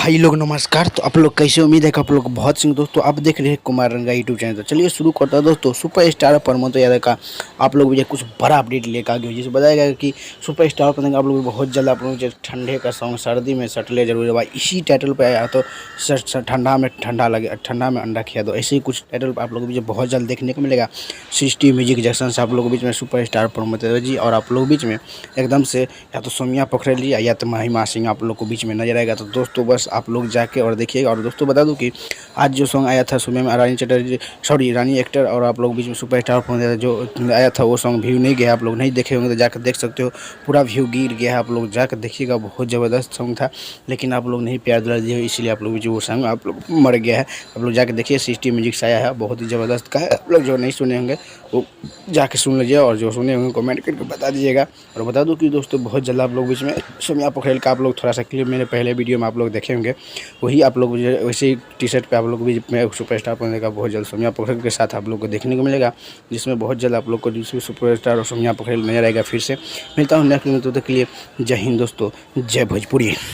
भाई लोग नमस्कार। तो आप लोग कैसे, उम्मीद है कि आप लोग बहुत सिंह। दोस्तों आप देख रहे हैं कुमार रंगा यूट्यूब चैनल। तो चलिए शुरू करता है। दोस्तों सुपर स्टार प्रमोद यादव का आप लोग मुझे कुछ बड़ा अपडेट लेकर आ गए, जिसे बताया गया कि सुपर स्टार पर आप लोग बहुत जल्द आप लोग ठंडे का सॉन्ग सर्दी में सटले जरूर है भाई, इसी टाइटल पर आया। तो ठंडा में ठंडा लगे, ठंडा में अंडा खिया दो, ऐसे ही कुछ टाइटल आप लोग मुझे बहुत जल्द देखने को मिलेगा। सिस्टी म्यूजिक जैक्सन से आप लोगों के बीच में सुपर स्टार प्रमोद यादव जी और आप लोग बीच में एकदम से या तो सोमिया पोखरेल या तो महिमा सिंह आप लोग को बीच में नजर आएगा। तो दोस्तों बस आप लोग जाके और देखिएगा। और दोस्तों बता दूं कि आज जो सॉन्ग आया था सुबह में रानी चटर्जी, सॉरी रानी एक्टर और आप लोग बीच में सुपर स्टार जो आया था, वो सॉन्ग व्यू नहीं गया। आप लोग नहीं देखे होंगे तो जाकर देख सकते हो, पूरा व्यू गिर गया है। आप लोग जाकर देखिएगा, बहुत ज़बरदस्त सॉन्ग था, लेकिन आप लोग नहीं प्यार दिला दिए, इसलिए आप लोग जो वो सॉन्ग आप लोग मर गया है। आप लोग जाकर देखिए, सिस्टी म्यूजिक से आया है, बहुत ही ज़बरदस्त का है। आप लोग जो नहीं सुने होंगे वो जाके सुन लीजिए, और जो सुने होंगे कमेंट करके बता दीजिएगा। और बता दूं कि दोस्तों बहुत जल्द आप लोग बीच में सोमिया पोखरेल का आप लोग थोड़ा सा क्लिप मेरे पहले वीडियो में आप लोग देखे होंगे, वही आप लोग वैसे ही टी शर्ट पे आप लोग भी में सुपर स्टार पहनने का बहुत जल्द सोमिया पोखरेल के साथ आप लोग को देखने को मिलेगा, जिसमें बहुत जल्द आप लोग को जिसमें सुपर स्टार और सोमिया पोखरेल नजर आएगा। फिर से मिलता हूँ नेक्स्ट वीडियो में, तो तब तक के लिए जय हिंद दोस्तों, जय भोजपुरी।